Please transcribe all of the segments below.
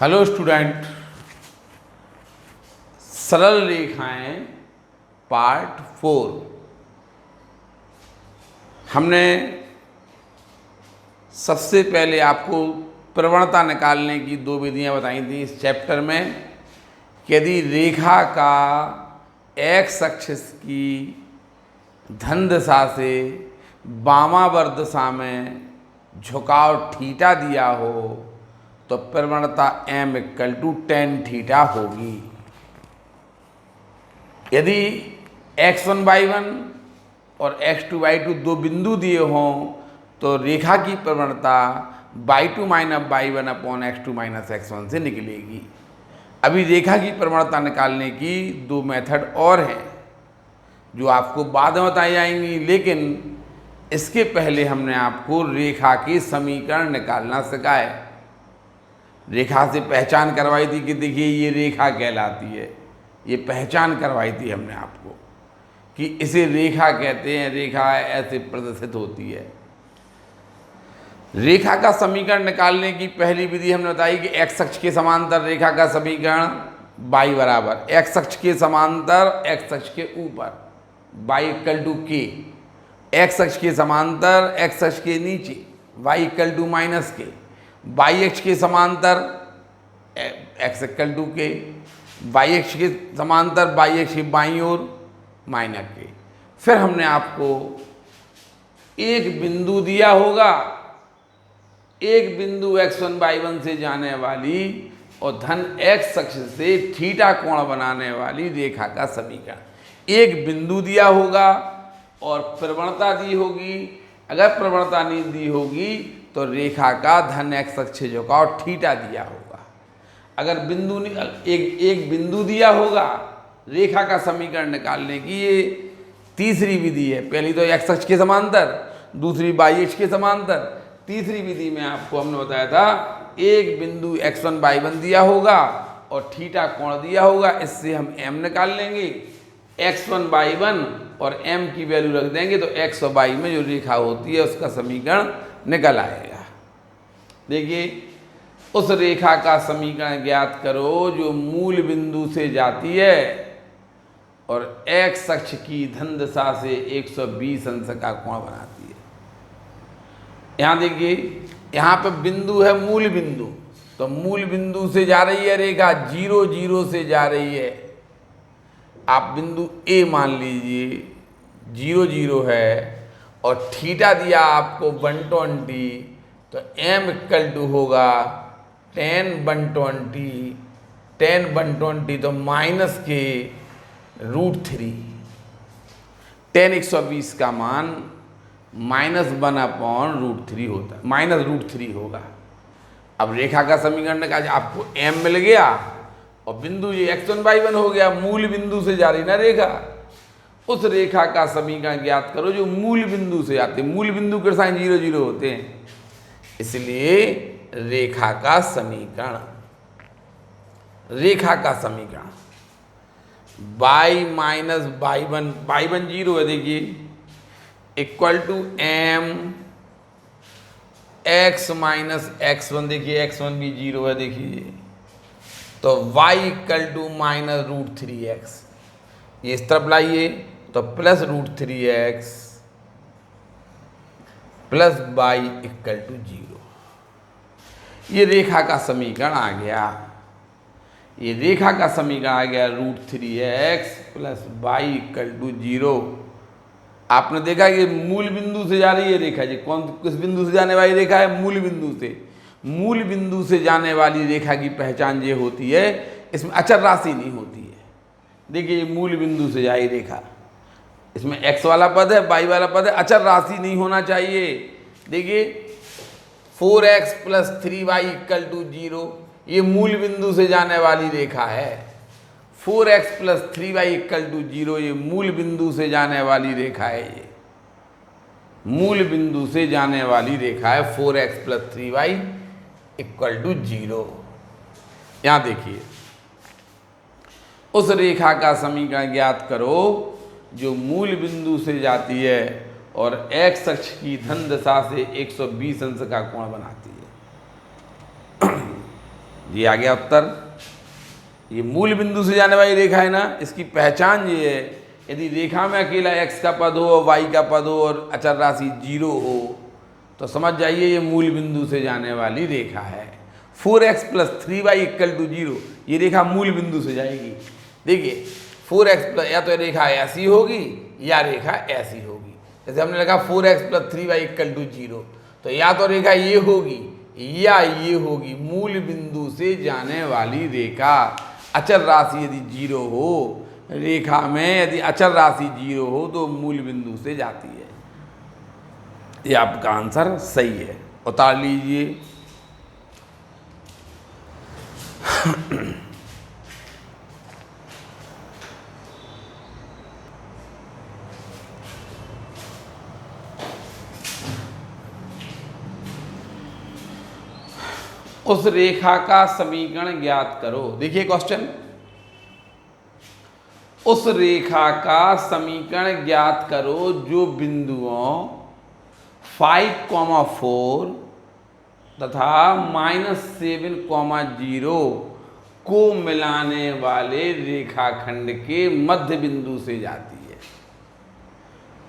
Hello student, सरल रेखाएं part 4। हमने सबसे पहले आपको प्रवणता निकालने की 2 विधियां बताई थी इस चैप्टर में कि यदि रेखा का एक्स अक्ष की धन दिशा से वामावर्त दिशा में झुकाव थीटा दिया हो तो प्रवणता m = tan थीटा होगी। यदि x1 y1 और x2 y2 दो बिंदु दिए हों तो रेखा की प्रवणता y2 - y1/x2 - x1 से निकलेगी। अभी रेखा की प्रवणता निकालने की 2 मेथड और हैं जो आपको बाद में बताई जाएंगी, लेकिन इसके पहले हमने आपको रेखा के समीकरण निकालना सिखाए। रेखा से पहचान करवाई थी कि देखिए ये रेखा कहलाती है, ये पहचान करवाई थी हमने आपको कि इसे रेखा कहते हैं, रेखा ऐसे प्रदर्शित होती है। रेखा का समीकरण निकालने की पहली विधि हमने बताई कि एक्स अक्ष के समांतर रेखा का समीकरण y बराबर एक्स अक्ष के समांतर एक्स अक्ष के ऊपर y = k, एक्स अक्ष के समांतर एक्स अक्ष के नीचे y = -k, y अक्ष के समांतर x = k, y अक्ष के समांतर y अक्ष के बाईं ओर -k। फिर हमने आपको एक बिंदु दिया होगा, एक बिंदु x1 y1 से जाने वाली और धन x अक्ष से थीटा कोण बनाने वाली रेखा का समीकरण। एक बिंदु दिया होगा और प्रवणता दी होगी। अगर प्रवणता नहीं दी होगी तो रेखा का धन x अक्ष से झुकाव थीटा दिया होगा। अगर बिंदु एक बिंदु दिया होगा, रेखा का समीकरण निकालने की ये तीसरी विधि है। पहली तो x अक्ष के समांतर, दूसरी y अक्ष के समांतर, तीसरी विधि में आपको हमने बताया था एक बिंदु x1 y1 दिया होगा और थीटा कोण दिया होगा। इससे हम m निकाल लेंगे, x1 y1 और m की वैल्यू रख देंगे तो x और y में जो रेखा होती है उसका समीकरण निकल आएगा। देखिए, उस रेखा का समीकरण ज्ञात करो जो मूल बिंदु से जाती है और x अक्ष की धन दिशा से 120 अंश का कोण बनाती है। यहाँ देखिए, यहाँ पे बिंदु है मूल बिंदु, तो मूल बिंदु से जा रही है रेखा, 0 0 से जा रही है। आप बिंदु A मान लीजिए 0 0 है और थीटा दिया आपको 120, तो m = होगा tan 120, tan 120 तो -k√3। tan 120 का मान -1/√3 होता है, -√3 होगा। अब रेखा का समीकरण निकाल, आपको m मिल गया और बिंदु ये x1 y1 हो गया, मूल बिंदु से जा रही ना रेखा। उस रेखा का समीकरण ज्ञात करो जो मूल बिंदु से आते हैं। मूल बिंदु के साइन 0 0 होते हैं, इसलिए रेखा का समीकरण y - y1 0 है, देखिए, = m x - x1, देखिए x1 भी 0 है, देखिए, तो y = -√3x। ये इस तरफ लाइए तो +√3x + y = 0। ये रेखा का समीकरण आ गया। ये रेखा का समीकरण आ गया √3x + y = 0। आपने देखा कि मूल बिंदु से जा रही है रेखा। जी किस बिंदु से जाने वाली रेखा है? मूल बिंदु से। मूल बिंदु से जाने वाली रेखा की पहचान ये होती है, इसमें अचर राशि नहीं होती है। देखिए, मूल बिंदु से जाई रेखा, इसमें x वाला पद है, y वाला पद है, अचर राशि नहीं होना चाहिए। देखिए, 4x + 3y = 0, ये मूल बिंदु से जाने वाली रेखा है। 4x + 3y = 0, ये मूल बिंदु से जाने वाली रेखा है। ये मूल बिंदु से जाने वाली रेखा है, 4x + 3y = 0। यहाँ देखिए, उस रेखा का समीकरण ज्ञात करो जो मूल बिंदु से जाती है और x अक्ष की धन दिशा से 120 अंश का कोण बनाती है। ये आ गया उत्तर। ये मूल बिंदु से जाने वाली रेखा है ना, इसकी पहचान ये है, यदि रेखा में अकेला x का पद हो और y का पद हो और अचर राशि 0 हो तो समझ जाइए ये मूल बिंदु से जाने वाली रेखा है। 4x + 3y = 0, ये रेखा मूल बिंदु से जाएगी। देखिए 4x प्लस, या तो रेखा ऐसी होगी या रेखा ऐसी होगी। जैसे हमने लिखा 4x + 3y = 0, तो या तो रेखा ये होगी या ये होगी, मूल बिंदु से जाने वाली रेखा। अचर राशि यदि 0 हो, रेखा में यदि अचर राशि 0 हो तो मूल बिंदु से जाती है। ये आपका आंसर सही है, उतार लीजिए। उस रेखा का समीकरण ज्ञात करो। देखिए क्वेश्चन, उस रेखा का समीकरण ज्ञात करो जो बिंदुओं 5,4 तथा -7,0 को मिलाने वाले रेखाखंड के मध्य बिंदु से जाती है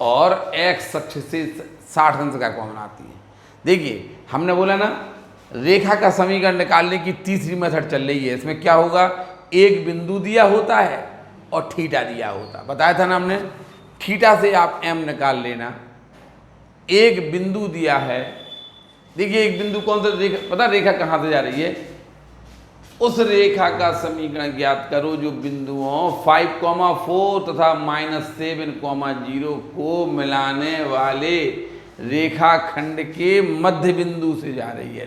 और x अक्ष से 60 अंश का कोण बनाती है। देखिए हमने बोला ना, रेखा का समीकरण निकालने की तीसरी मेथड चल रही है। इसमें क्या होगा, एक बिंदु दिया होता है और थीटा दिया होता, बताया था ना हमने। थीटा से आप m निकाल लेना। एक बिंदु दिया है, देखिए एक बिंदु कौन सा रेखा, पता रेखा कहाँ से जा रही है, उस रेखा का समीकरण ज्ञात करो जो बिंदुओं 5,4 तथा -7,0 को मिलाने वाले रेखाखंड के मध्य बिंदु से जा रही है।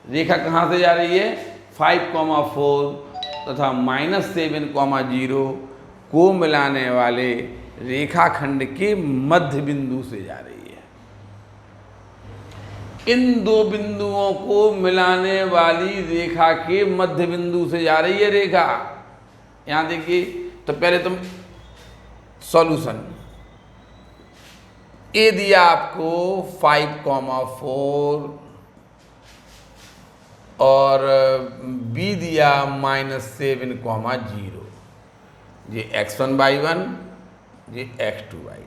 रेखा कहाँ से जा रही है, 5,4 तथा -7,0 को मिलाने वाले रेखाखंड के मध्य बिंदु से जा रही है। इन दो बिंदुओं को मिलाने वाली रेखा के मध्य बिंदु से जा रही है रेखा। यहां देखिए, तो पहले तुम सॉल्यूशन, ए दिया आपको 5,4 और बी दिया -7,0, ये x1/1, ये x2/2।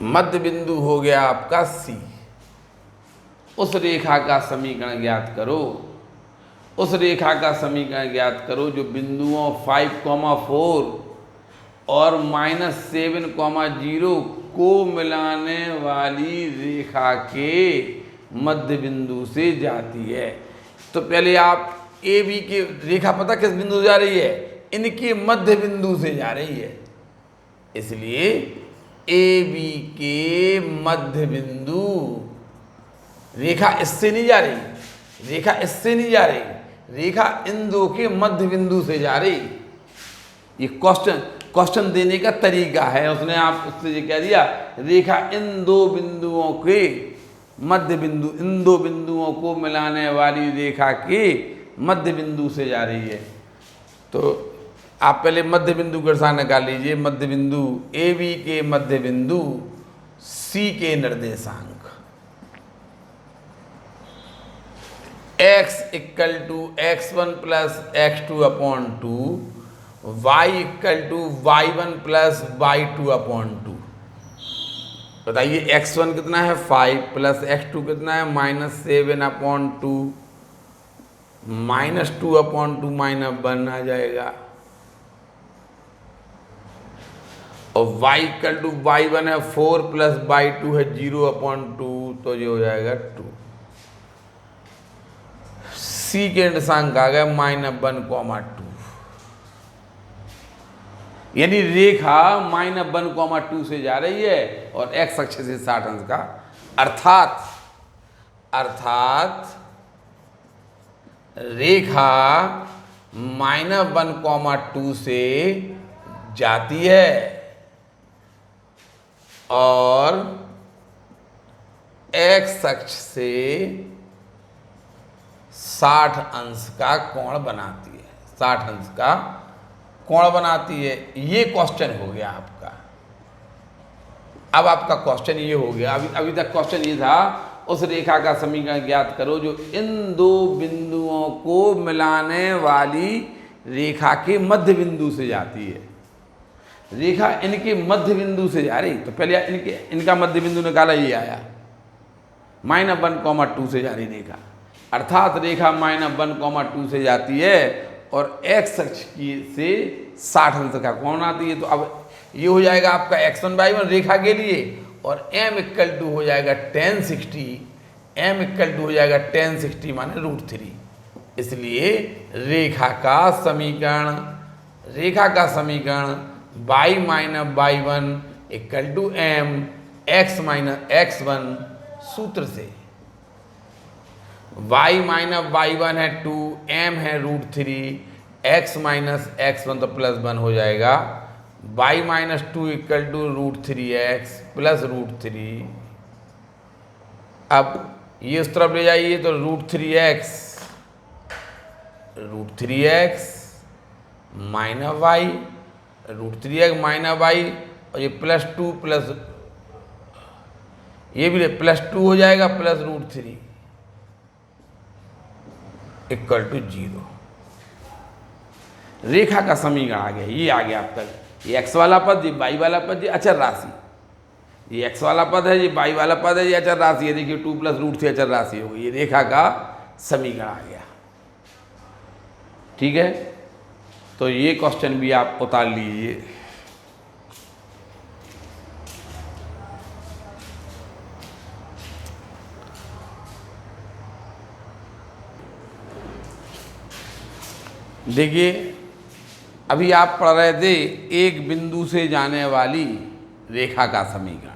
मध्य बिंदु हो गया आपका C। उस रेखा का समीकरण ज्ञात करो। उस रेखा का समीकरण ज्ञात करो जो बिंदुओं 5,4 और -7,0 को मिलाने वाली रेखा के मध्य बिंदु से जाती है। तो पहले आप ए बी के रेखा पता किस बिंदु से जा रही है, इनके मध्य बिंदु से जा रही है। इसलिए ए बी के मध्य बिंदु, रेखा इससे नहीं जा रही, रेखा इससे नहीं जा रही, रेखा इन दो के मध्य बिंदु से जा रही। ये क्वेश्चन देने का तरीका है। उसने आप उससे ये कह दिया, रेखा इन दो बिंदुओं के मध्य बिंदु, इन दो बिंदुओं को मिलाने वाली रेखा के मध्य बिंदु से जा रही है। तो आप पहले मध्य बिंदु का स्थान निकाल लीजिए। मध्य बिंदु ए बी के मध्य बिंदु सी के निर्देशांक x = x1 + x2/2, y = y1 + y2/2। बताइए x1 कितना है 5 + x2 कितना है -7/2, -2/2 -1 आ जाएगा। और y = y1 है 4 + y2 है 0/2, तो ये हो जाएगा 2। C के निर्देशांक आ गया -1,2, यानी रेखा -1,2 से जा रही है और x अक्ष से 60 अंश का, अर्थात रेखा -1,2 से जाती है और x अक्ष से 60 अंश का कोण बनाती है, 60 अंश का कोण बनाती है। ये क्वेश्चन हो गया आपका। अब आपका क्वेश्चन ये हो गया, अभी तक क्वेश्चन ये था उस रेखा का समीकरण ज्ञात करो जो इन दो बिंदुओं को मिलाने वाली रेखा के मध्य बिंदु से जाती है। रेखा इनके मध्य बिंदु से जा रही, तो पहले इनका मध्य बिंदु निकाला, ये आया -1, 2 से जा रही रेखा, अर्थात रेखा -1, 2 से जाती है और x अक्ष की से 60 अंश का कोण आती है। तो अब ये हो जाएगा आपका x1/1 रेखा के लिए, और m = हो जाएगा tan 60, m = हो जाएगा tan 60 माने √3। इसलिए रेखा का समीकरण y - y1 = m x - x1 सूत्र से y - y1 है 2, m है √3, x - x1 तो +1 हो जाएगा, y - 2 = √3x + √3। अब ये उस तरफ ले जाइए तो √3x - y, √3x - y, और ये +2 प्लस ये भी +2 हो जाएगा प्लस √3 = 0। रेखा का समीकरण आ गया, ये आ गया अब तक। ये x वाला पद, ये y वाला पद, ये अचर राशि, ये x वाला पद है, ये y वाला पद है, ये अचर राशि है। देखिए 2 + √3 अचर राशि हो गई, ये रेखा का समीकरण आ गया। ठीक है, तो ये क्वेश्चन भी आप उतार लीजिए। देखिए अभी आप पढ़ रहे थे एक बिंदु से जाने वाली रेखा का समीकरण।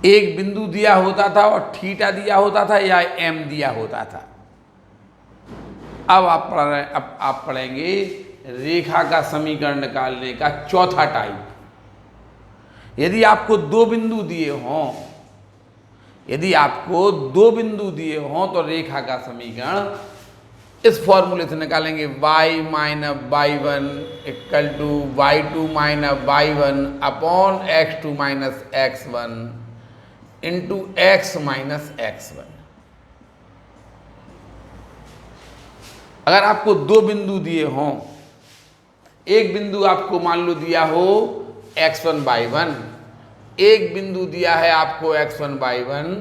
एक बिंदु दिया होता था और थीटा दिया होता था या m दिया होता था। अब आप पढ़ेंगे रेखा का समीकरण निकालने का चौथा टाइप। यदि आपको दो बिंदु दिए हों, तो रेखा का समीकरण इस फॉर्मूले से निकालेंगे, y - y1 = y2 - y1 upon x2 - x1 into x - x1। अगर आपको दो बिंदु दिए हों, एक बिंदु आपको मान लो दिया हो x1/1, एक बिंदु दिया है आपको x1/1,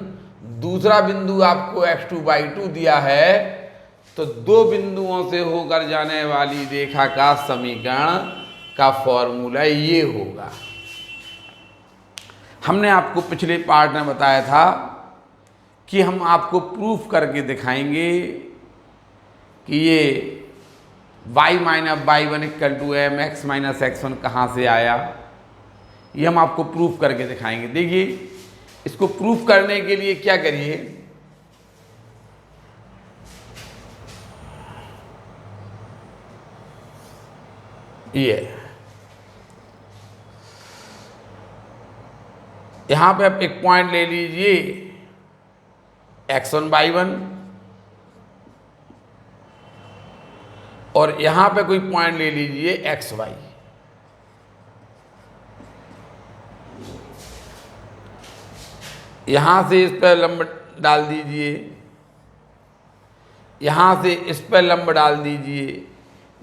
दूसरा बिंदु आपको x2/2 दिया है, तो दो बिंदुओं से होकर जाने वाली रेखा का समीकरण का फॉर्मूला ये होगा। हमने आपको पिछले पार्ट में बताया था कि हम आपको प्रूफ करके दिखाएंगे कि ये y - y1 = m x - x1 कहाँ से आया। ये हम आपको प्रूफ करके दिखाएंगे। देखिए इसको प्रूफ करने के लिए क्या करिए, ये यहां पे आप एक पॉइंट ले लीजिए x1/1 और यहां पे कोई पॉइंट ले लीजिए xy। यहां से इस पर लंब डाल दीजिए, यहां से इस पर लंब डाल दीजिए,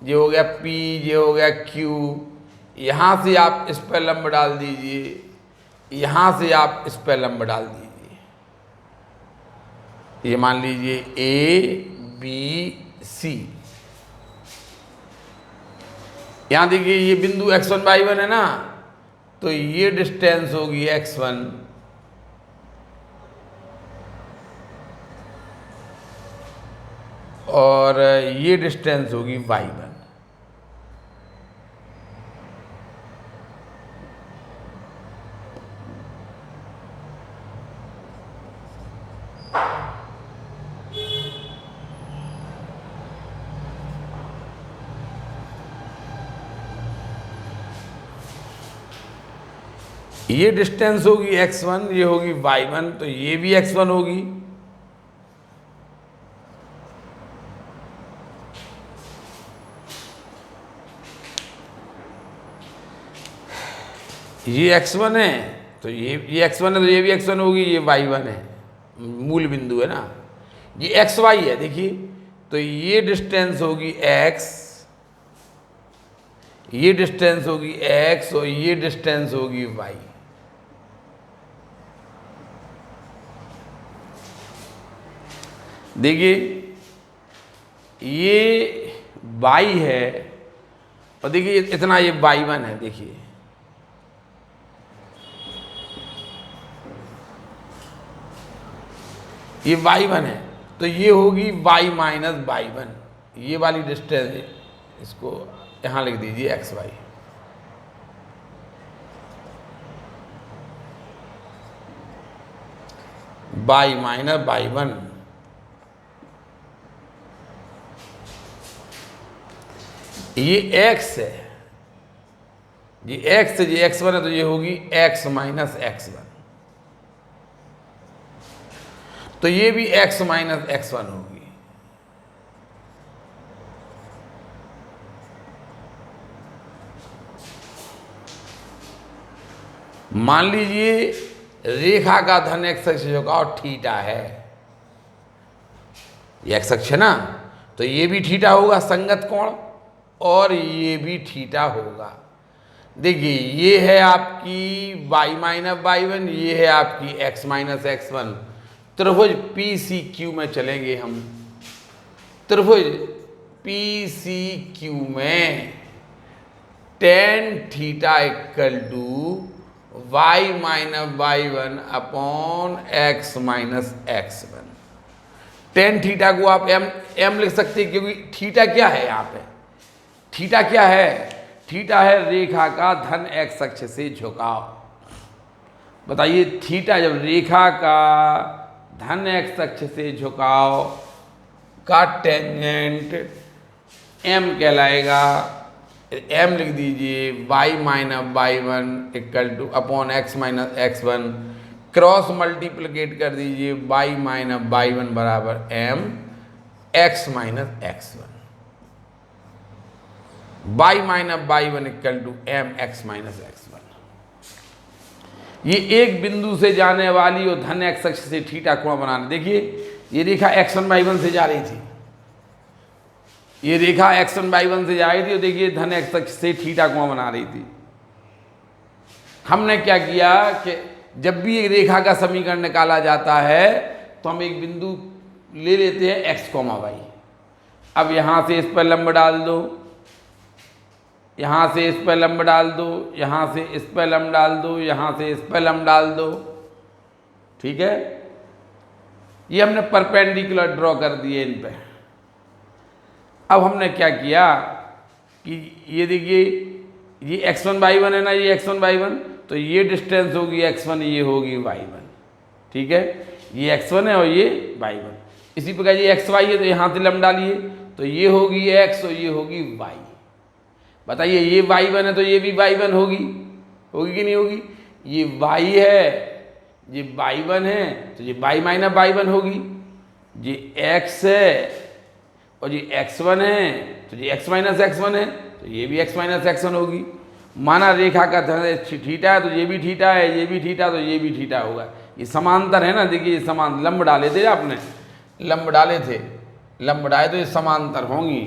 ये हो गया P, ये हो गया Q। यहाँ से आप इस पर लंब डाल दीजिए, यहाँ से आप इस पर लंब डाल दीजिए। ये मान लीजिए A B C। यहाँ देखिए ये बिंदु x1/1 है ना, तो ये डिस्टेंस होगी x1 और ये डिस्टेंस होगी y1। ये डिस्टेंस होगी x1, ये होगी y1, तो ये भी x1 होगी। ये x1 है तो ये x1 है तो ये भी x1 होगी, ये y1 है, मूल बिंदु है ना, ये xy है। देखिए तो ये डिस्टेंस होगी x, ये डिस्टेंस होगी x और ये डिस्टेंस होगी y। देखिए ये y है और देखिए इतना ये y1 है। देखिए ये y1 है तो ये होगी y माइनस y1, ये वाली डिस्टेंस है, इसको यहाँ लिख दीजिए xy। y माइनस y1, ये x है, ये x है, ये x1 है तो ये होगी x माइनस x1, तो ये भी x माइनस x1 होगी। मान लीजिए रेखा का धन x अक्ष झुकाव थीटा है, ये x अक्ष है ना, तो ये भी थीटा होगा संगत कोण, और ये भी थीटा होगा। देखिए ये है आपकी y माइनस y1, ये है आपकी x माइनस x1। त्रिभुज PCQ में चलेंगे हम, त्रिभुज PCQ में tan theta equal to y minus y1 upon x minus x1। tan theta को आप m लिख सकते हैं, क्योंकि थीटा क्या है यहाँ पे, थीटा क्या है, थीटा है रेखा का धन x अक्ष से झुकाव। बताइए थीटा जब रेखा का धन x अक्ष से झुकाव का टेंजेंट m कहलाएगा, m लिख दीजिए y minus y1 equal to upon x minus x1, cross multiplicate कर दीजिए y माइनस y1 बराबर m x minus x1, y minus y1 equal to m x minus x1। ये एक बिंदु से जाने वाली और धन x अक्ष से थीटा कोण बनाना। देखिए ये रेखा x1 y1 से जा रही थी, ये रेखा x1 y1 से जा रही थी और देखिए धन x अक्ष से थीटा कोण बना रही थी। हमने क्या किया कि जब भी एक रेखा का समीकरण निकाला जाता है तो हम एक बिंदु ले लेते हैं x, y। अब यहाँ से इस पर लंब डाल दो, यहाँ से इस पर लंब डाल दो, यहाँ से इस पर लंब डाल दो, यहाँ से इस पर लंब डाल दो, ठीक है। ये हमने परपेंडिकुलर ड्रॉ कर दिए इन पे। अब हमने क्या किया कि ये देखिए ये x1 y1 है ना, ये x1 y1, तो ये डिस्टेंस होगी x1, ये होगी y1, ठीक है, ये x1 है और ये y1। इसी प्रकार ये xy है तो यहाँ से लंब डालिए, तो ये होगी x और ये होगी y। बताइए ये y1 है तो ये भी y1 होगी, होगी कि नहीं होगी, ये y है, ये y1 है तो ये y माइनस y1 होगी, ये x है और ये x1 है तो ये x माइनस x1 है, तो ये भी x माइनस x1 होगी। माना रेखा का धन थीटा है तो ये भी थीटा है, ये भी थीटा तो ये भी थीटा होगा। ये समांतर है ना, देखिए ये समान लंब डाले थे आपने, लंब डाले थे, लंब डाले तो ये समांतर होंगी,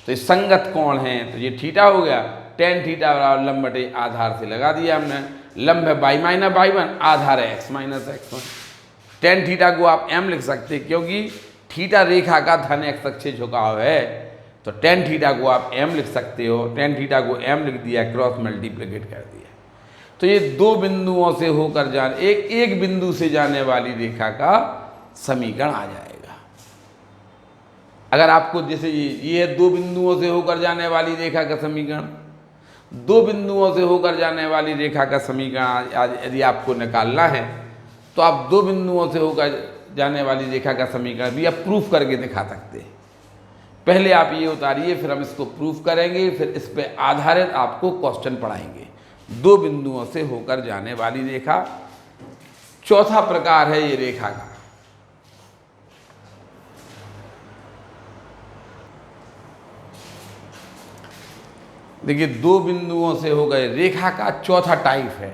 तो ये संगत कोण है, तो ये थीटा हो गया। tan थीटा बराबर लंब बटे आधार से लगा दिया हमने, लंब है y माइनस y1, आधार है x minus x1। tan theta को आप m लिख सकते हैं क्योंकि थीटा रेखा का धन x अक्ष से झुकाव है, तो tan थीटा को आप m लिख सकते हो। tan थीटा को m लिख दिया, क्रॉस मल्टीप्लिकेट कर दिया, तो ये दो बिंदुओं से होकर जाने एक बिंदु से जाने वाली रेखा का समीकरण आ जाएगा। अगर आपको जैसे ये दो बिंदुओं से होकर जाने वाली रेखा का समीकरण, दो बिंदुओं से होकर जाने वाली रेखा का समीकरण यदि आपको निकालना है तो आप दो बिंदुओं से होकर जाने वाली रेखा का समीकरण भी आप प्रूफ करके दिखा सकते हैं। पहले आप ये उतारिए, फिर हम इसको प्रूफ करेंगे, फिर इस पे आधारित आपको क्वेश्चन पढ़ाएंगे। दो बिंदुओं से होकर जाने वाली रेखा, चौथा प्रकार है ये रेखा का, देखिए दो बिंदुओं से हो गए रेखा का चौथा टाइप है,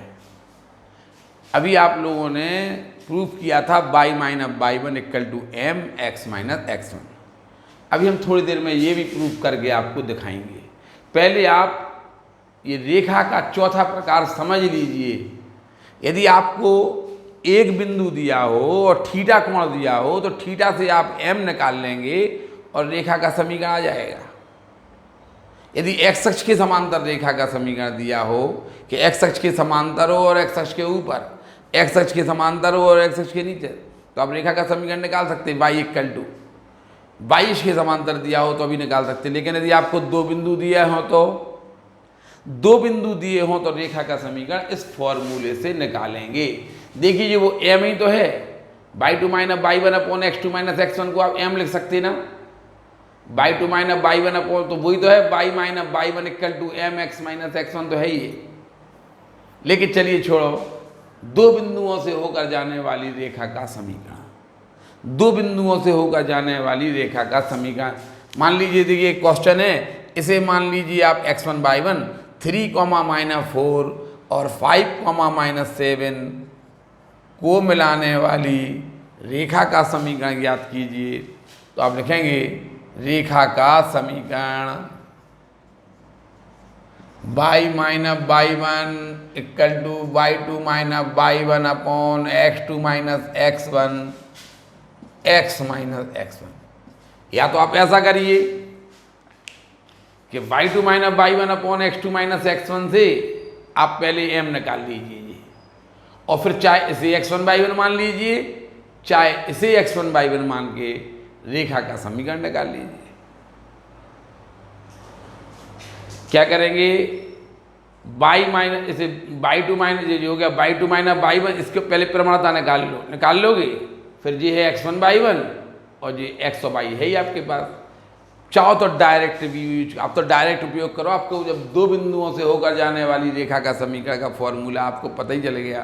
अभी आप लोगों ने प्रूफ किया था y minus y1 equal to m x minus x1। अभी हम थोड़ी देर में ये भी प्रूफ करके आपको दिखाएंगे। पहले आप ये रेखा का चौथा प्रकार समझ लीजिए। यदि आपको एक बिंदु दिया हो और थीटा कोण दिया हो तो थीटा से आप m निकाल लेंगे और रेखा का समीकरण आ जाएगा। यदि x अक्ष के समांतर रेखा का समीकरण दिया हो कि x अक्ष के समांतर हो और x अक्ष के ऊपर, x अक्ष के समांतर हो और x अक्ष के नीचे, तो आप रेखा का समीकरण निकाल सकते हैं। y इक्वल टू y के समांतर दिया हो तो अभी निकाल सकते हैं। लेकिन यदि आपको दो बिंदु दिए हों तो रेखा का समीकरण इस फॉर्मूले से निकालेंगे। देखिए ये वो m ही तो है। y2 minus y1 upon x2 minus x1 को आप m लिख सकते हैं ना। y2 माइनस y1 अपॉन, तो वही तो है y minus y1 equal to m x minus x1 तो है ही है। लेकिन चलिए छोड़ो, दो बिंदुओं से होकर जाने वाली रेखा का समीकरण, दो बिंदुओं से होकर जाने वाली रेखा का समीकरण मान लीजिए। देखिए क्वेश्चन है, इसे मान लीजिए आप x1 y1 3, -4 और 5, -7 को मिलाने वाली रेखा का समीकरण ज्ञात कीजिए। तो आप लिखेंगे रेखा का समीकरण y minus y1 equal to y2 minus y1 upon x2 minus x1 x minus x1। या तो आप ऐसा करिए कि y2 minus y1 upon x2 minus x1 से आप पहले m निकाल लीजिए और फिर चाहे इसे x1 y1 मान लीजिए, चाहे इसे x1 y1 मान के रेखा का समीकरण निकाल लीजिए। क्या करेंगे, y माइनस इसे y2 माइनस ये हो गया y2 माइनस y1, इसके पहले प्रमाणता निकाल लोगे। फिर ये है x1 y1 और ये x और y है ही आपके पास। चाहो तो डायरेक्ट भी, आप तो डायरेक्ट उपयोग करो। आपको जब दो बिंदुओं से होकर जाने वाली रेखा का समीकरण का फॉर्मूला आपको पता ही चल गया,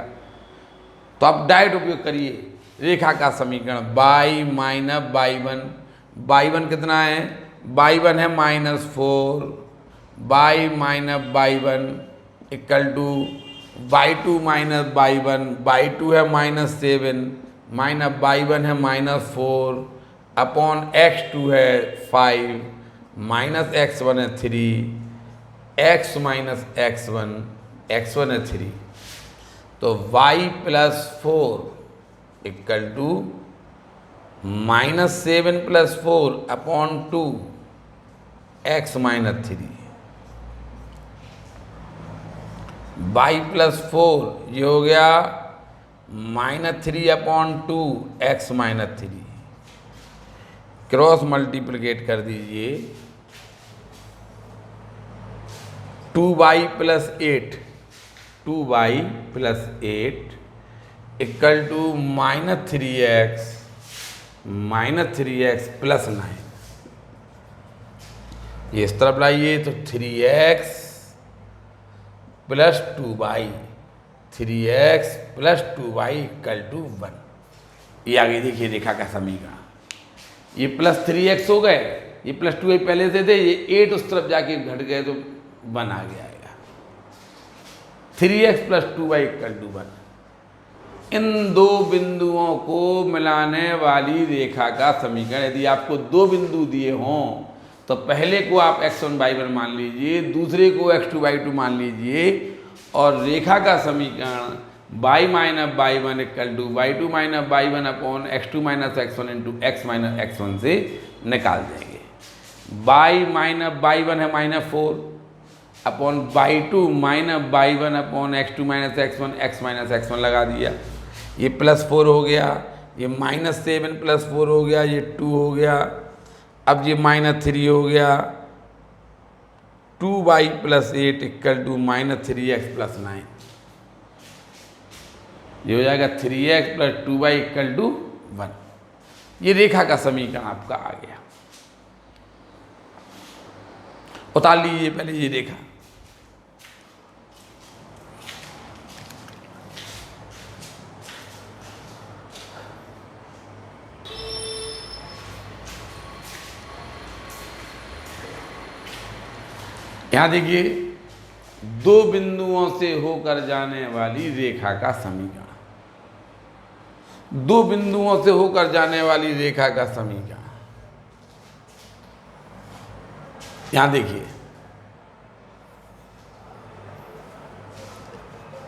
तो आप डायरेक्ट उपयोग करिए। रेखा का समीकरण y माइनस y1 कितना है, y1 है -4, y minus y1 equal to y2 minus y2 है -7 माइनस y1 है -4 अपॉन x2 है 5 माइनस x1 है 3 x माइनस x1 है 3। तो y plus 4 equal to -7 plus 4 upon 2 x minus 3। y plus 4 ये हो गया -3 upon 2 x minus 3। Cross multiplicate कर दीजिए, 2y plus 8 equal to -3x plus 9। ये इस तरफ लाइए तो 3x plus 2y, 3x plus 2y equal to 1। ये आगे देखिए रेखा का समीकरण, ये प्लस 3x हो गए, ये प्लस 2y पहले से थे, ये 8 उस तरफ जाके घट गए तो 1 आ गया। 3x plus 2y equal to 1। इन दो बिंदुओं को मिलाने वाली रेखा का समीकरण, यदि आपको दो बिंदु दिए हों तो पहले को आप x1 y1 मान लीजिए, दूसरे को x2 y2 मान लीजिए और रेखा का समीकरण y minus y1 equal to y2 minus y1 upon x2 minus x1 into x minus x1 से निकाल देंगे। y माइनस y1 है -4 upon y2 minus y1 upon x2 minus x1 x minus x1 लगा दिया। ये प्लस 4 हो गया, ये -7 प्लस 4 हो गया, ये 2 हो गया। अब ये -3 हो गया, 2y plus 8 equal to -3x plus 9। ये हो जाएगा 3x plus 2y equal to 1। ये रेखा का समीकरण आपका आ गया। उतार लीजिए पहले ये रेखा। यहां देखिए, दो बिंदुओं से होकर जाने वाली रेखा का समीकरण। दो बिंदुओं से होकर जाने वाली रेखा का समीकरण। यहां देखिए,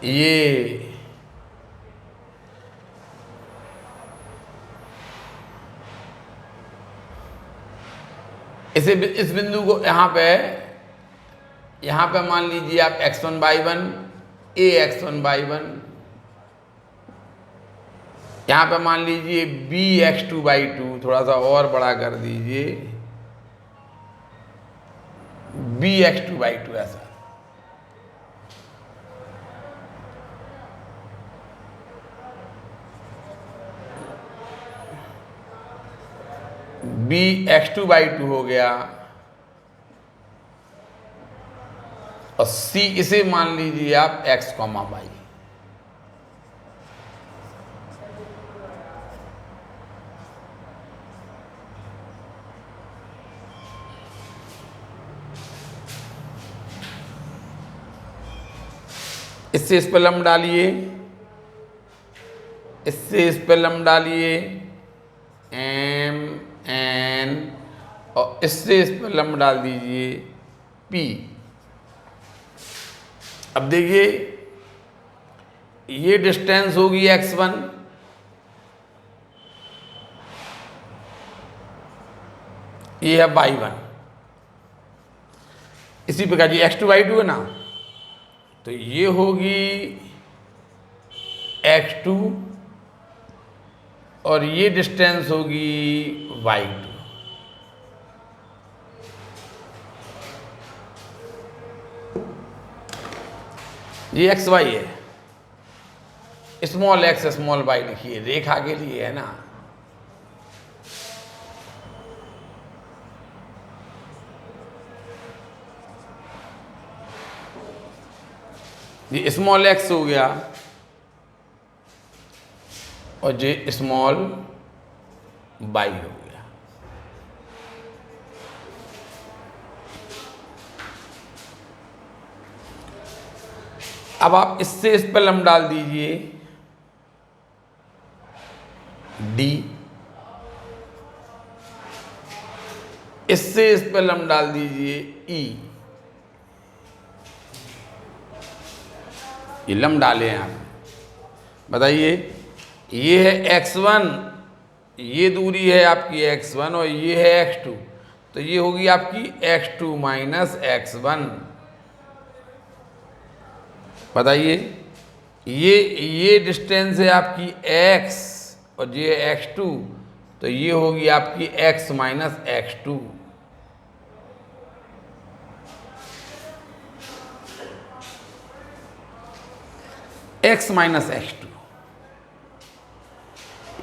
ये इस बिंदु को यहां पे मान लीजिए आप x1 y1 a x1 y1, यहां पे मान लीजिए b x2 y2, थोड़ा सा और बड़ा कर दीजिए b x2 y2, ऐसा। b x2 y2 हो गया, और c इसे मान लीजिए आप x, y। इससे इस पर लंब डालिए, इससे इस पर लंब डालिए m n, और इससे इस पर लंब डाल दीजिए p। अब देखिए, ये डिस्टेंस होगी x1, ये है y1। इसी प्रकार ये x2 y2 है ना, तो ये होगी x2, और ये डिस्टेंस होगी y2। ये xy है, स्मॉल x स्मॉल y लिखिए, रेखा के लिए है ना। ये स्मॉल x हो गया, और ये स्मॉल y हो गया। अब आप इससे इस पर लंब डाल दीजिए d, इससे इस पर लंब डाल दीजिए e। ये लंब डाले हैं आप, बताइए, ये है x1, ये दूरी है आपकी x1, और ये है x2, तो ये होगी आपकी x2 माइनस x1। बताइए, ये डिस्टेंस है आपकी x, और ये x2, तो ये होगी आपकी x minus x2। x minus x2,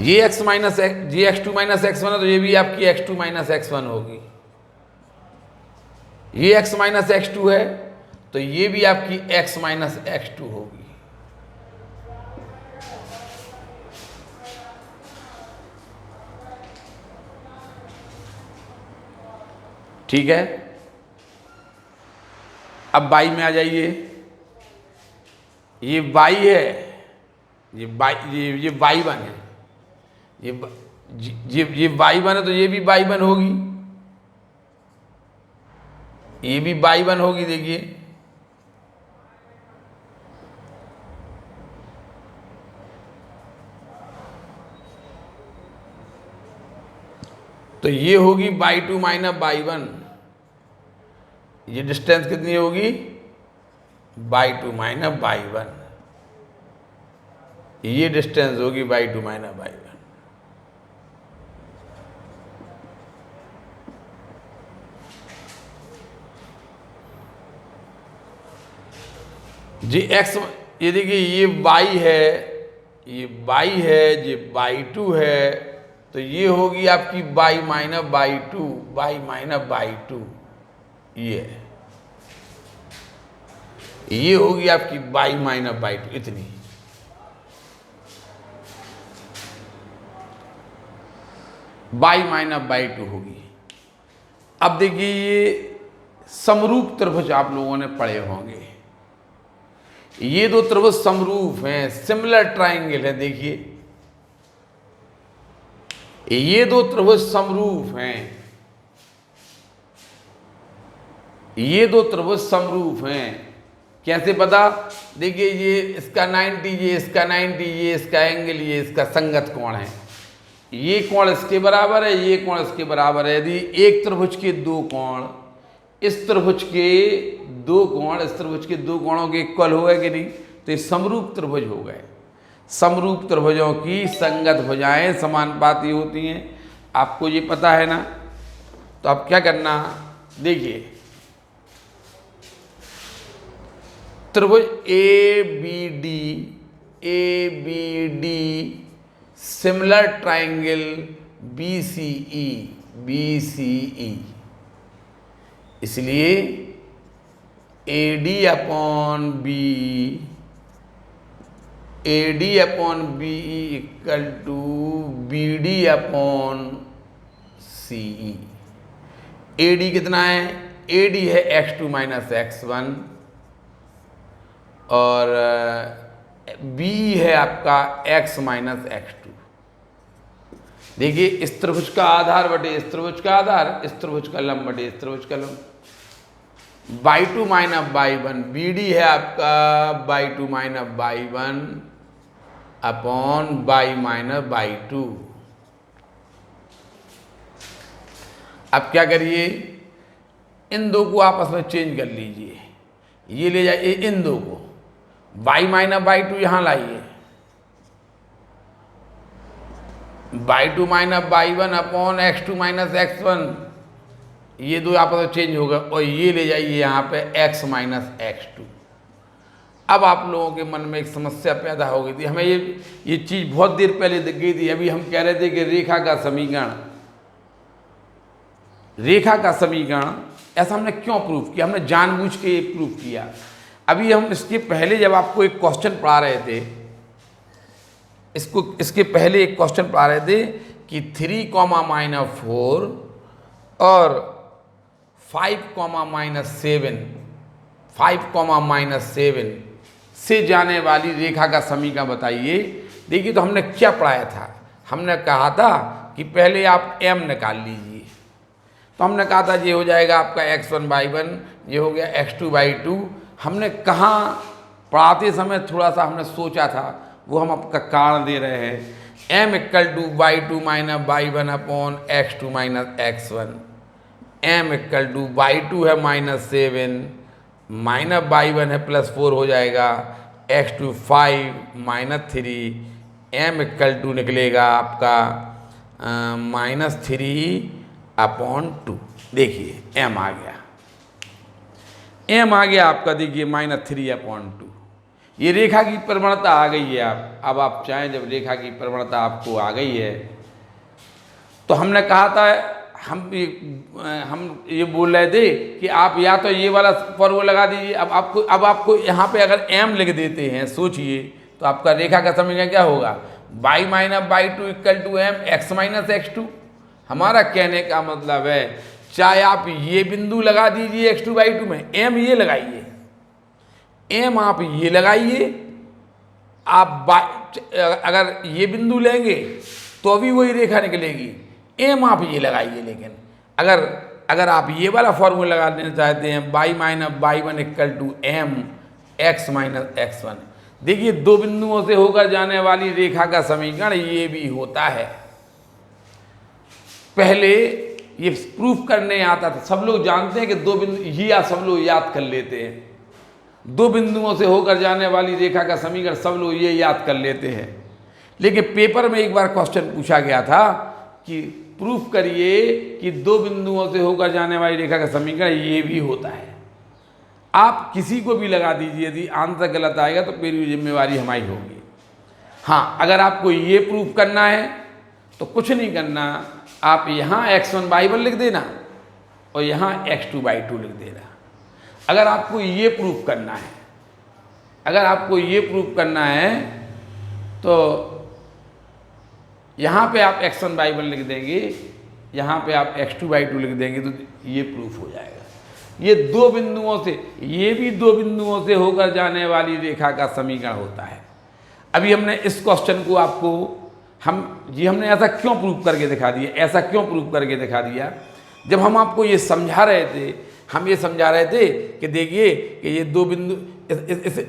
ये x माइनस ये x2 माइनस x1 है, तो ये भी आपकी x2 माइनस x1 होगी। ये x माइनस x2 है, तो ये भी आपकी x माइनस x2 होगी। ठीक है, अब y में आ जाइए। ये y है, ये y1 है, ये y1 है, तो ये भी y1 होगी, ये भी y1 होगी। देखिए, तो ये होगी y2 माइनस y1। ये डिस्टेंस कितनी होगी, y2 माइनस y1। ये डिस्टेंस होगी y2 माइनस y1। जी x, ये देखिए, ये y है, ये y है, ये y2 है, तो ये होगी आपकी y minus y2, y minus y2। ये होगी आपकी y माइनस y2, इतनी। y माइनस y2 होगी। अब देखिए, ये समरूप त्रिभुज आप लोगों ने पढ़े होंगे। ये दो त्रिभुज समरूप हैं, सिमिलर ट्रायंगल है। देखिए, ये दो त्रिभुज समरूप हैं, ये दो त्रिभुज समरूप हैं। कैसे पता? देखिए ये इसका 90, ये इसका 90, ये इसका एंगल, ये इसका संगत कोण है। ये कोण इसके बराबर है, ये कोण इसके बराबर है। यदि एक त्रिभुज के दो कोण इस त्रिभुज के दो कोण इस त्रिभुज के दो कोणों के इक्वल हो गए कि नहीं, तो ये समरूप त्रिभुज हो गए। समरूप त्रिभुजों की संगत भुजाएं समानुपाती होती हैं। आपको ये पता है ना? तो अब क्या करना, देखिए त्रिभुज A B D similar triangle B C E, इसलिए AD upon B equal to BD upon CE। AD कितना है? AD है x2 माइनस x1 और B है आपका x माइनस x2। देखिए इस त्रिभुज का आधार बटे इस त्रिभुज का आधार, इस त्रिभुज का लंब बटे इस त्रिभुज का लंब। y2 माइनस y1, BD है आपका y2 minus y1 upon y minus y2। अब क्या करिए, इन दो को आपस में चेंज कर लीजिए। ये ले जाइए इन दो को, y माइनस y2 यहाँ लाइए, y2 minus y1 upon x2 minus x1, ये दो आपस में चेंज होगा और ये ले जाइए यहाँ पे x माइनस x2। अब आप लोगों के मन में एक समस्या पैदा हो गई थी, हमें ये चीज़ बहुत देर पहले दिख गई थी। अभी हम कह रहे थे कि रेखा का समीकरण ऐसा हमने क्यों प्रूफ किया? हमने जानबूझ के ये प्रूफ किया। अभी हम इसके पहले जब आपको एक क्वेश्चन पढ़ा रहे थे, इसके पहले एक क्वेश्चन पढ़ा रहे थे कि 3, -4 और 5, -7 से जाने वाली रेखा का समीकरण बताइए। देखिए तो हमने क्या पढ़ाया था, हमने कहा था कि पहले आप m निकाल लीजिए। तो हमने कहा था ये हो जाएगा आपका x1/1, ये हो गया x2/2। हमने कहाँ पढ़ाते समय थोड़ा सा हमने सोचा था, वो हम आपका कारण दे रहे हैं। m equal to y2 minus y1 upon x2 minus x1। m equal to y2 है -7 माइनस y1 है +4 हो जाएगा, x2 5 -3, m इक्वल टू निकलेगा आपका -3/2। देखिए m आ गया, m आ गया आपका। देखिए -3/2, ये रेखा की प्रवणता आ गई है। अब आप चाहें, जब रेखा की प्रवणता आपको आ गई है तो हमने कहा था, हम ये बोल रहे थे कि आप या तो ये वाला फॉर्मूला लगा दीजिए। अब आपको यहाँ पे अगर m लिख देते हैं, सोचिए तो आपका रेखा का समीकरण क्या होगा? y minus y2 equal to m x minus x2। हमारा कहने का मतलब है, चाहे आप ये बिंदु लगा दीजिए x2/2 में, m ये लगाइए, m आप ये लगाइए। आप अगर ये बिंदु लेंगे तो भी वही रेखा निकलेगी, m आप ये लगाइए। लेकिन अगर आप ये वाला फॉर्मूला लगा देना चाहते हैं, y minus y1 equal to m x minus x1। देखिए दो बिंदुओं से होकर जाने वाली रेखा का समीकरण ये भी होता है। पहले ये प्रूफ करने आता था, सब लोग जानते हैं कि दो बिंदु, ये सब लोग याद कर लेते हैं। दो बिंदुओं से होकर जाने वाली रेखा का समीकरण सब लोग ये याद कर लेते हैं। लेकिन पेपर में एक बार क्वेश्चन पूछा गया था कि प्रूफ करिए कि दो बिंदुओं से होकर जाने वाली रेखा का समीकरण ये भी होता है। आप किसी को भी लगा दीजिए, यदि आंसर गलत आएगा तो मेरी जिम्मेवारी हमारी होगी। हाँ, अगर आपको ये प्रूफ करना है तो कुछ नहीं करना, आप यहाँ x1/1 लिख देना और यहाँ x2/2 लिख देना। अगर आपको ये प्रूफ करना है, तो यहाँ पे आप x1/1 लिख देंगे, यहाँ पे आप x2/2 लिख देंगे, तो ये प्रूफ हो जाएगा। ये दो बिंदुओं से, ये भी दो बिंदुओं से होकर जाने वाली रेखा का समीकरण होता है। अभी हमने इस क्वेश्चन को आपको हमने ऐसा क्यों प्रूव करके दिखा दिया, ऐसा क्यों प्रूव करके दिखा दिया? जब हम आपको ये समझा रहे थे, हम ये समझा रहे थे कि देखिए कि ये दो बिंदु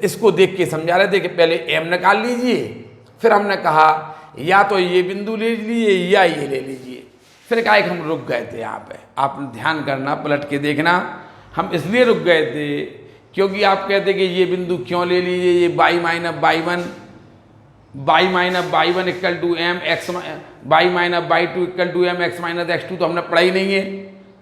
इसको देख के समझा रहे थे कि पहले m निकाल लीजिए, फिर हमने कहा या तो ये बिंदु ले लीजिए या ये ले लीजिए। फिर कहा कि हम रुक गए थे यहाँ पे, आप ध्यान करना, पलट के देखना। हम इसलिए रुक गए थे क्योंकि आप कहते कि ये बिंदु क्यों ले लीजिए, ये y minus y one equal to m x y minus y two equal to m x minus x2 तो हमने पढ़ा ही नहीं है।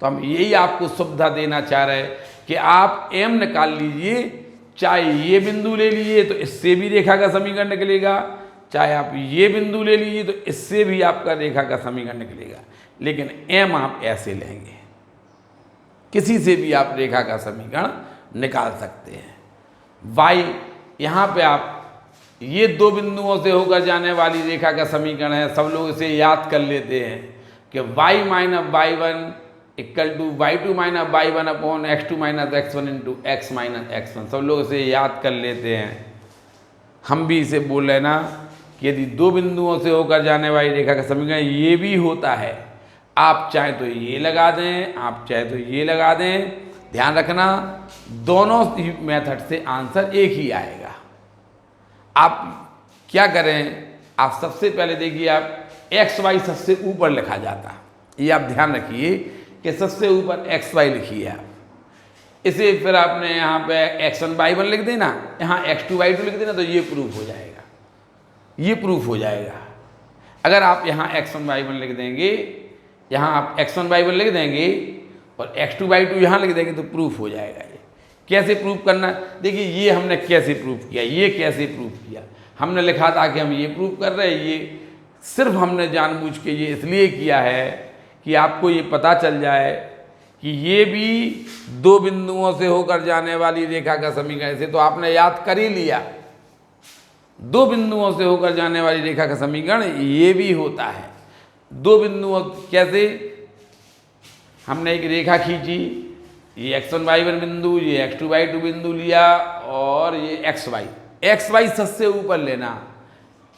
तो हम यही आपको सुविधा देना चाह रहे हैं कि आप m निकाल लीजिए, चाहे ये बिंदु ले लीजिए तो इससे भी रेखा का समीकरण निकलेगा, चाहे आप ये बिंदु ले लीजिए तो इससे भी आपका रेखा का समीकरण निकलेगा। लेकिन m आप ऐसे लेंगे, किसी से भी आप रेखा का समीकरण निकाल सकते हैं। y यहाँ पे आप ये दो बिंदुओं से होकर जाने वाली रेखा का समीकरण है, सब लोग इसे याद कर लेते हैं कि y minus y one equal to y2 minus y one upon x2 minus x1 into x minus x1। सब लोग इसे याद कर लेते हैं। हम भी इसे बोल रहे ना कि यदि दो बिंदुओं से होकर जाने वाली रेखा का समीकरण ये भी होता है, आप चाहे तो ये लगा दें, आप चाहे तो ये लगा दें। ध्यान रखना, दोनों मेथड से आंसर एक ही आएगा। आप क्या करें, आप सबसे पहले देखिए, आप एक्स वाई सबसे ऊपर लिखा जाता, ये आप ध्यान रखिए कि सबसे ऊपर एक्स वाई लिखिए आप। इसे फिर आपने यहाँ पे x1 y1 लिख देना, यहाँ x2 y2 लिख देना, तो ये प्रूफ हो जाएगा, ये प्रूफ हो जाएगा। अगर आप यहाँ x1 y1 लिख देंगे, यहाँ आप x1 y1 लिख देंगे और x2 y2 यहाँ लिख देंगे तो प्रूफ हो जाएगा। ये कैसे प्रूफ करना, देखिए ये हमने कैसे प्रूफ किया, ये कैसे प्रूफ किया। हमने लिखा था कि हम ये प्रूफ कर रहे हैं, ये सिर्फ हमने जानबूझ के ये इसलिए किया है कि आपको ये पता चल जाए कि ये भी दो बिंदुओं से होकर जाने वाली रेखा का समीकरण। से तो आपने याद कर ही लिया, दो बिंदुओं से होकर जाने वाली रेखा का समीकरण ये भी होता है। दो बिंदुओं कैसे, हमने एक रेखा खींची, ये x1 y1 बिंदु, ये x2 y2 बिंदु लिया और ये x y सबसे ऊपर लेना,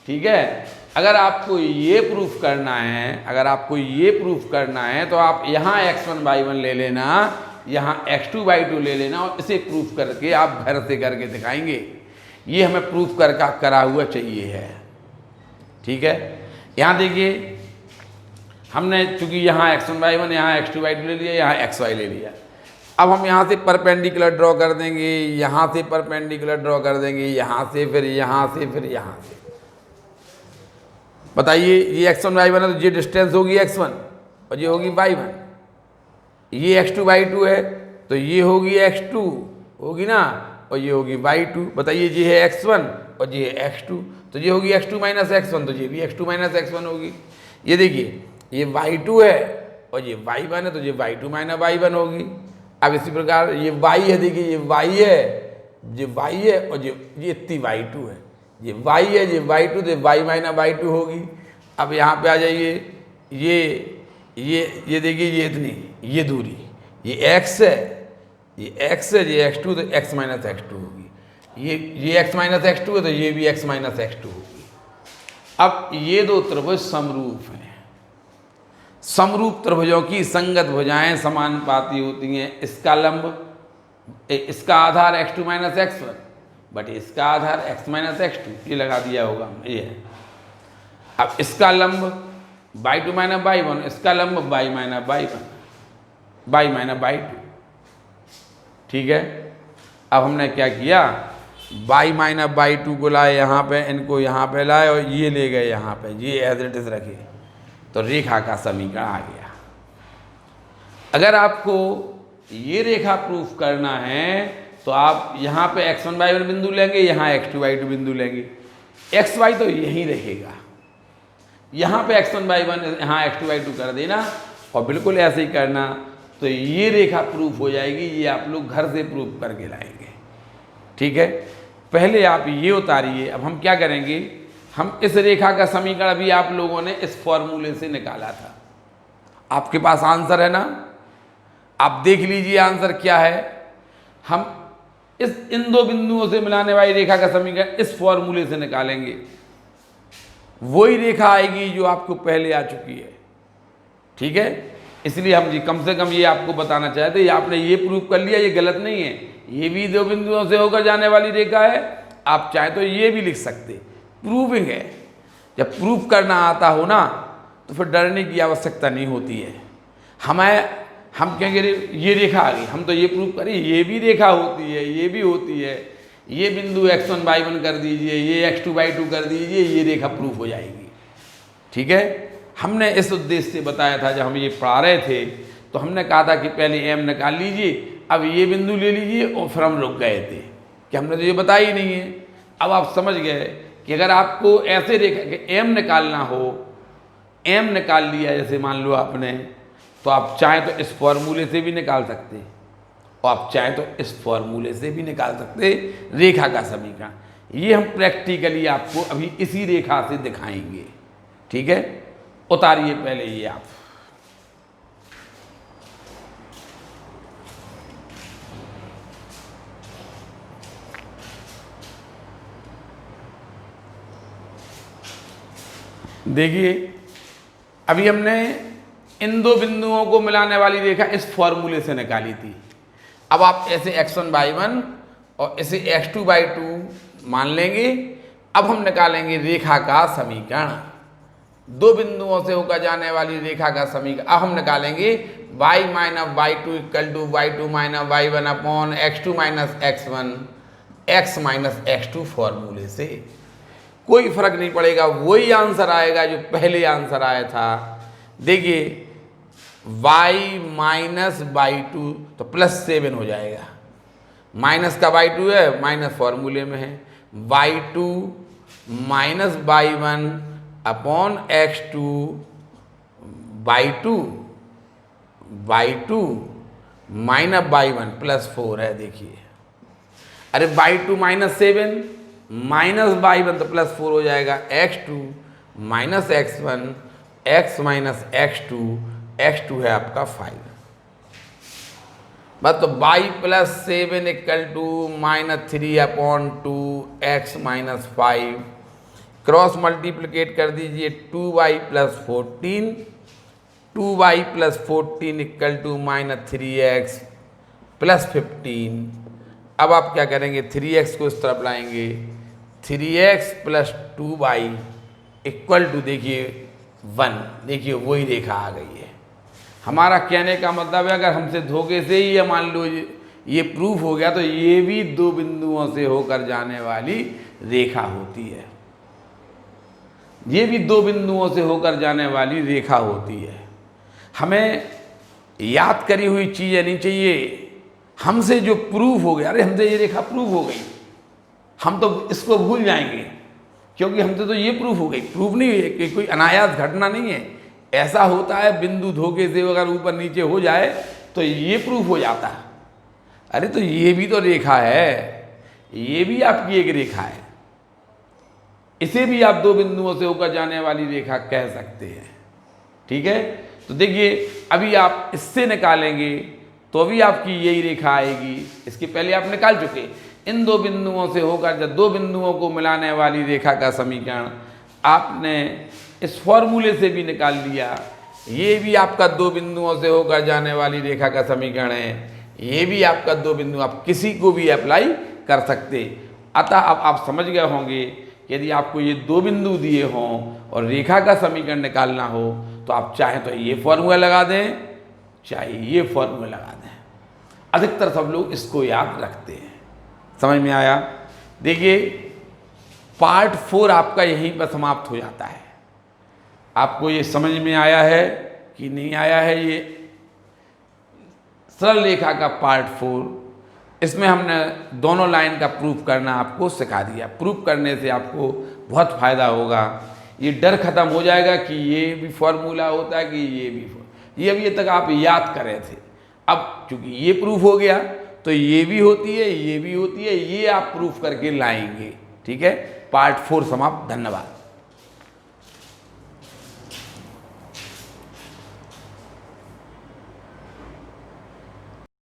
ठीक है। अगर आपको ये प्रूफ करना है, अगर आपको ये प्रूफ करना है तो आप यहाँ x1 y1 ले लेना, यहाँ x2 y2 ले लेना और इसे प्रूफ करके आप घर से करके दिखाएंगे। ये हमें प्रूफ करके करा हुआ चाहिए है, ठीक है। यहाँ देखिए, हमने चूंकि यहाँ x1 y1, यहाँ x2 y2 ले लिया, यहाँ x y ले लिया। अब हम यहाँ से परपेंडिकुलर ड्रॉ कर देंगे, यहाँ से परपेंडिकुलर ड्रॉ कर देंगे, यहाँ से, फिर यहाँ से, फिर यहाँ से। बताइए, ये x1 y1 है तो ये डिस्टेंस होगी x1 और ये होगी y1। ये x2 y2 है तो ये होगी x2 होगी ना, और ये होगी y2। बताइए, ये है x1 और ये है x2, तो ये होगी x2 माइनस x1, तो ये भी x2 माइनस x1 होगी। ये देखिए, ये y2 है और ये y1 है तो ये y2 माइनस y1 होगी। अब इसी प्रकार ये y है, देखिए ये y है, ये y है और ये इतनी y2 है, ये y है, ये y2, तो y माइनस y2 होगी। अब यहाँ पे आ जाइए, ये देखिए, ये इतनी, ये दूरी, ये x है, ये x है, ये x2, तो x माइनस x2 होगी। ये x माइनस x2 है तो ये भी x माइनस x2 होगी। अब ये दो त्रिभुज समरूप हैं। समरूप त्रिभुजों की संगत भुजाएं समानुपाती होती हैं। इसका लंब, इसका आधार x2 माइनस x1, बट इसका आधार x माइनस x2, ये लगा दिया होगा हमने, ये है। अब इसका लंब y2 माइनस y1, इसका लंब y minus y1, y minus y2, ठीक है। अब हमने क्या किया, y माइनस y2 को लाए यहाँ पे, इनको यहाँ पे लाए और ये ले गए यहाँ पे, ये एज इट इज रखे, तो रेखा का समीकरण आ गया। अगर आपको ये रेखा प्रूफ करना है तो आप यहाँ पे x1 y1 बिंदु लेंगे, यहाँ x2 y2 बिंदु लेंगे। x y तो यहीं रहेगा, यहाँ पे x1 y1, यहाँ x2 y2 कर देना और बिल्कुल ऐसे ही करना, तो ये रेखा प्रूफ हो जाएगी। ये आप लोग घर से प्रूफ करके लाएंगे, ठीक है। पहले आप ये उतारिए। अब हम क्या करेंगे, हम इस रेखा का समीकरण भी आप लोगों ने इस फॉर्मूले से निकाला था। आपके पास आंसर है ना, आप देख लीजिए आंसर क्या है। हम इन दो बिंदुओं से मिलाने वाली रेखा का समीकरण इस फॉर्मूले से निकालेंगे। वही रेखा आएगी जो आपको पहले आ चुकी है। ठीक है, इसलिए हम जी कम से कम ये आपको बताना चाहते, आपने ये प्रूव कर लिया, ये गलत नहीं है, ये भी दो बिंदुओं से होकर जाने वाली रेखा है। आप चाहे तो ये भी लिख सकते, प्रूविंग है। जब प्रूफ करना आता हो ना तो फिर डरने की आवश्यकता नहीं होती है। हम कहेंगे ये रेखा आ गई, हम तो ये प्रूफ करें, ये भी रेखा होती है, ये भी होती है, ये बिंदु x1/1 कर दीजिए, ये x2/2 कर दीजिए, ये रेखा प्रूफ हो जाएगी। ठीक है, हमने इस उद्देश्य से बताया था, जब हम ये पढ़ा रहे थे तो हमने कहा था कि पहले m निकाल लीजिए, अब ये बिंदु ले लीजिए, और फिर हम रुक गए थे कि हमने तो ये बताया ही नहीं है। अब आप समझ गए कि अगर आपको ऐसे रेखा के m निकालना हो, m निकाल लिया जैसे मान लो आपने, तो आप चाहें तो इस फॉर्मूले से भी निकाल सकते, और आप चाहें तो इस फॉर्मूले से भी निकाल सकते रेखा का समीकरण। ये हम प्रैक्टिकली आपको अभी इसी रेखा से दिखाएंगे। ठीक है, उतारिए पहले ये आप। देखिए, अभी हमने इन दो बिंदुओं को मिलाने वाली रेखा इस फॉर्मूले से निकाली थी। अब आप ऐसे x1/1 और इसे x2/2 मान लेंगे। अब हम निकालेंगे रेखा का समीकरण, दो बिंदुओं से होकर जाने वाली रेखा का समीकरण। अब हम निकालेंगे y - y2 = y2 - y1 upon x2 - x1 x - x2 फॉर्मूले से। कोई फर्क नहीं पड़ेगा, वही आंसर आएगा जो पहले आंसर आया था। देखिए y - y2 तो +7 हो जाएगा, माइनस का y2 है, माइनस फॉर्मूले में है, y2 - y1 upon x2 y2 minus y1 +4 है। देखिए, अरे y2 -7 माइनस y1 तो +4 हो जाएगा, x2 - x1 x - x2 है आपका 5। बस तो y +7 = -3/2 x - 5, क्रॉस मल्टीप्लिकेट कर दीजिए, 2y + 14 2y + 14 = -3x + 15। अब आप क्या करेंगे, 3x को इस तरफ लाएंगे, 3x + 2y = देखिए 1। देखिए वही रेखा आ गई है। हमारा कहने का मतलब है, अगर हमसे धोखे से ही मान लो ये प्रूफ हो गया, तो ये भी दो बिंदुओं से होकर जाने वाली रेखा होती है। ये भी दो बिंदुओं से होकर जाने वाली रेखा होती है। हमें याद करी हुई चीज़ें नहीं चाहिए, हमसे जो प्रूफ हो गया, अरे हमसे ये रेखा प्रूफ हो गई, हम तो इसको भूल जाएंगे, क्योंकि हमसे तो ये प्रूफ हो गई। प्रूफ नहीं है कि कोई अनायास घटना नहीं है, ऐसा होता है बिंदु धोखे से अगर ऊपर नीचे हो जाए तो ये प्रूफ हो जाता है। अरे तो ये भी तो रेखा है, ये भी आपकी एक रेखा है, इसे भी आप दो बिंदुओं से होकर जाने वाली रेखा कह सकते हैं। ठीक है, तो देखिए अभी आप इससे निकालेंगे तो अभी आपकी यही रेखा आएगी। इसके पहले आप निकाल चुके, इन दो बिंदुओं से होकर जब दो बिंदुओं को मिलाने वाली रेखा का समीकरण आपने इस फॉर्मूले से भी निकाल लिया। ये भी आपका दो बिंदुओं से होकर जाने वाली रेखा का समीकरण है, ये भी आपका दो बिंदु, आप किसी को भी अप्लाई कर सकते। अतः अब आप समझ गए होंगे, यदि आपको ये दो बिंदु दिए हों और रेखा का समीकरण निकालना हो तो आप चाहें तो ये फॉर्मूला लगा दें, चाहे ये फॉर्मूला लगा दें। अधिकतर सब लोग इसको याद रखते हैं। समझ में आया? देखिए पार्ट 4 आपका यहीं पर समाप्त हो जाता है। आपको ये समझ में आया है कि नहीं आया है? ये सरल रेखा का पार्ट 4, इसमें हमने दोनों लाइन का प्रूफ करना आपको सिखा दिया। प्रूफ करने से आपको बहुत फ़ायदा होगा, ये डर खत्म हो जाएगा कि ये भी फॉर्मूला होता है कि ये अभी तक आप याद कर रहे थे। अब चूंकि ये प्रूफ हो गया तो ये भी होती है, ये भी होती है, ये आप प्रूफ करके लाएंगे। ठीक है, पार्ट 4 समाप्त। धन्यवाद।